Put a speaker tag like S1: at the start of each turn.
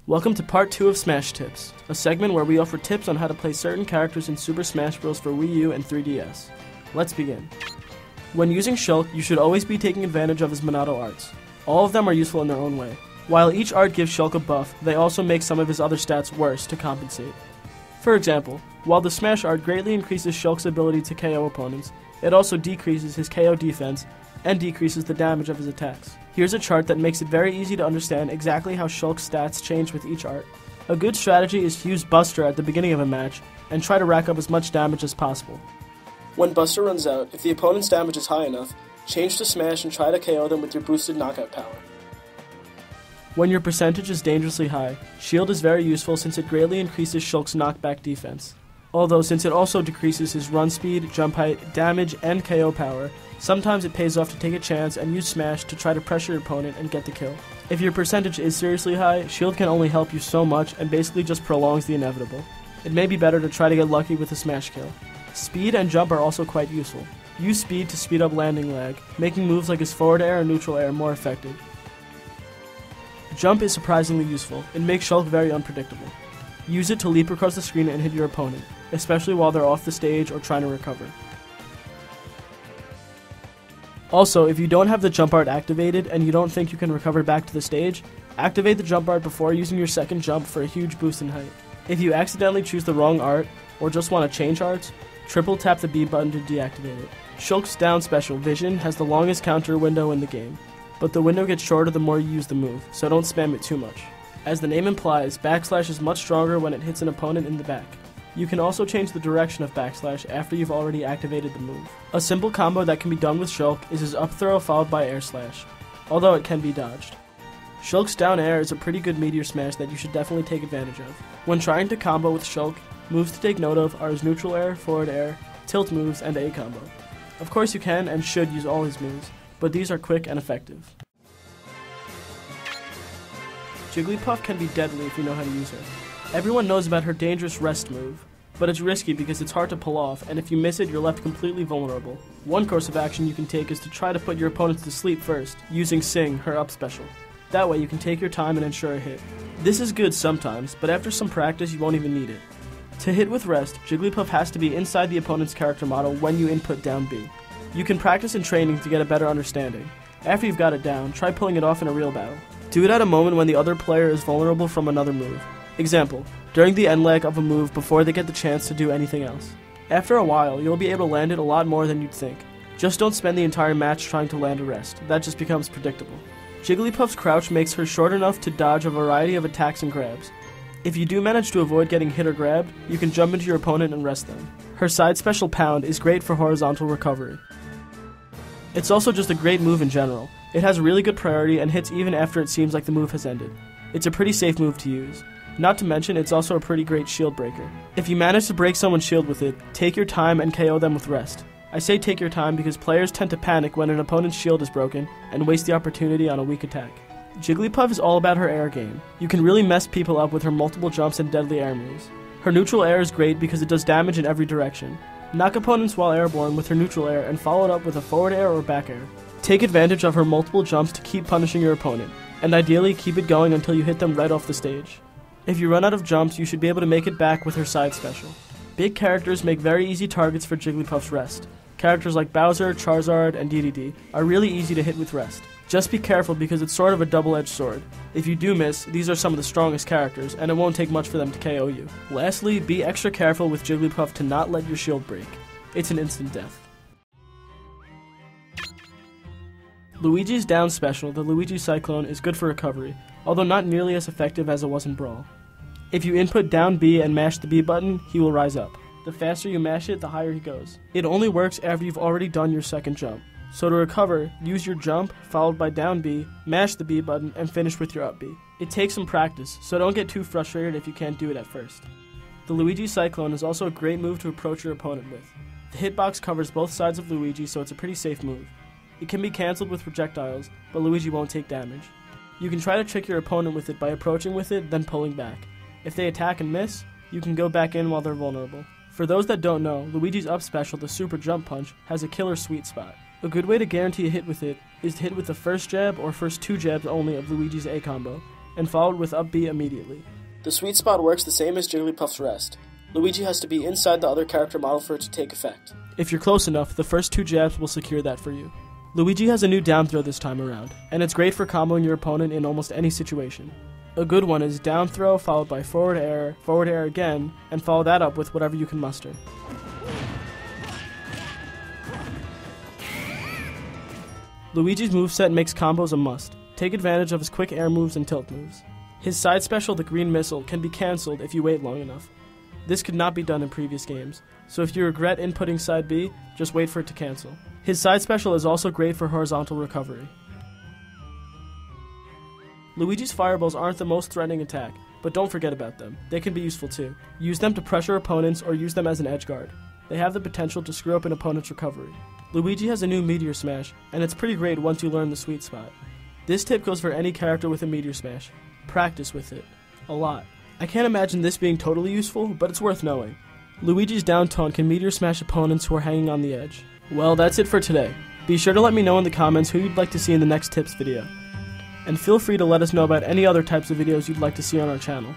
S1: Welcome to part 2 of Smash Tips, a segment where we offer tips on how to play certain characters in Super Smash Bros. For Wii U and 3DS. Let's begin. When using Shulk, you should always be taking advantage of his Monado arts. All of them are useful in their own way. While each art gives Shulk a buff, they also make some of his other stats worse to compensate. For example, while the Smash art greatly increases Shulk's ability to KO opponents, it also decreases his KO defense and decreases the damage of his attacks. Here's a chart that makes it very easy to understand exactly how Shulk's stats change with each art. A good strategy is to use Buster at the beginning of a match and try to rack up as much damage as possible. When Buster runs out, if the opponent's damage is high enough, change to Smash and try to KO them with your boosted knockout power. When your percentage is dangerously high, Shield is very useful since it greatly increases Shulk's knockback defense. Although since it also decreases his run speed, jump height, damage, and KO power, sometimes it pays off to take a chance and use Smash to try to pressure your opponent and get the kill. If your percentage is seriously high, Shield can only help you so much and basically just prolongs the inevitable. It may be better to try to get lucky with a Smash kill. Speed and jump are also quite useful. Use speed to speed up landing lag, making moves like his forward air and neutral air more effective. Jump is surprisingly useful. It makes Shulk very unpredictable. Use it to leap across the screen and hit your opponent, especially while they're off the stage or trying to recover. Also, if you don't have the jump art activated and you don't think you can recover back to the stage, activate the jump art before using your second jump for a huge boost in height. If you accidentally choose the wrong art, or just want to change arts, triple tap the B button to deactivate it. Shulk's down special, Vision, has the longest counter window in the game, but the window gets shorter the more you use the move, so don't spam it too much. As the name implies, backslash is much stronger when it hits an opponent in the back. You can also change the direction of backslash after you've already activated the move. A simple combo that can be done with Shulk is his up throw followed by air slash, although it can be dodged. Shulk's down air is a pretty good meteor smash that you should definitely take advantage of. When trying to combo with Shulk, moves to take note of are his neutral air, forward air, tilt moves, and A combo. Of course you can and should use all his moves, but these are quick and effective. Jigglypuff can be deadly if you know how to use her. Everyone knows about her dangerous rest move, but it's risky because it's hard to pull off, and if you miss it, you're left completely vulnerable. One course of action you can take is to try to put your opponents to sleep first, using Sing, her up special. That way you can take your time and ensure a hit. This is good sometimes, but after some practice you won't even need it. To hit with rest, Jigglypuff has to be inside the opponent's character model when you input down B. You can practice in training to get a better understanding. After you've got it down, try pulling it off in a real battle. Do it at a moment when the other player is vulnerable from another move. Example, during the end leg of a move before they get the chance to do anything else. After a while, you'll be able to land it a lot more than you'd think. Just don't spend the entire match trying to land a rest, that just becomes predictable. Jigglypuff's crouch makes her short enough to dodge a variety of attacks and grabs. If you do manage to avoid getting hit or grabbed, you can jump into your opponent and rest them. Her side special Pound is great for horizontal recovery. It's also just a great move in general. It has really good priority and hits even after it seems like the move has ended. It's a pretty safe move to use. Not to mention, it's also a pretty great shield breaker. If you manage to break someone's shield with it, take your time and KO them with rest. I say take your time because players tend to panic when an opponent's shield is broken and waste the opportunity on a weak attack. Jigglypuff is all about her air game. You can really mess people up with her multiple jumps and deadly air moves. Her neutral air is great because it does damage in every direction. Knock opponents while airborne with her neutral air and follow it up with a forward air or back air. Take advantage of her multiple jumps to keep punishing your opponent, and ideally keep it going until you hit them right off the stage. If you run out of jumps, you should be able to make it back with her side special. Big characters make very easy targets for Jigglypuff's rest. Characters like Bowser, Charizard, and DDD are really easy to hit with rest. Just be careful because it's sort of a double-edged sword. If you do miss, these are some of the strongest characters, and it won't take much for them to KO you. Lastly, be extra careful with Jigglypuff to not let your shield break. It's an instant death. Luigi's down special, the Luigi Cyclone, is good for recovery, although not nearly as effective as it was in Brawl. If you input down B and mash the B button, he will rise up. The faster you mash it, the higher he goes. It only works after you've already done your second jump. So to recover, use your jump, followed by down B, mash the B button, and finish with your up B. It takes some practice, so don't get too frustrated if you can't do it at first. The Luigi Cyclone is also a great move to approach your opponent with. The hitbox covers both sides of Luigi, so it's a pretty safe move. It can be cancelled with projectiles, but Luigi won't take damage. You can try to trick your opponent with it by approaching with it, then pulling back. If they attack and miss, you can go back in while they're vulnerable. For those that don't know, Luigi's up special, the Super Jump Punch, has a killer sweet spot. A good way to guarantee a hit with it is to hit with the first jab or first two jabs only of Luigi's A combo, and followed with up B immediately. The sweet spot works the same as Jigglypuff's rest. Luigi has to be inside the other character model for it to take effect. If you're close enough, the first 2 jabs will secure that for you. Luigi has a new down throw this time around, and it's great for comboing your opponent in almost any situation. A good one is down throw followed by forward air again, and follow that up with whatever you can muster. Luigi's moveset makes combos a must. Take advantage of his quick air moves and tilt moves. His side special, the green missile, can be cancelled if you wait long enough. This could not be done in previous games, so if you regret inputting side B, just wait for it to cancel. His side special is also great for horizontal recovery. Luigi's fireballs aren't the most threatening attack, but don't forget about them. They can be useful too. Use them to pressure opponents or use them as an edge guard. They have the potential to screw up an opponent's recovery. Luigi has a new Meteor Smash, and it's pretty great once you learn the sweet spot. This tip goes for any character with a Meteor Smash. Practice with it. A lot. I can't imagine this being totally useful, but it's worth knowing. Luigi's down taunt can Meteor Smash opponents who are hanging on the edge. Well, that's it for today. Be sure to let me know in the comments who you'd like to see in the next tips video. And feel free to let us know about any other types of videos you'd like to see on our channel.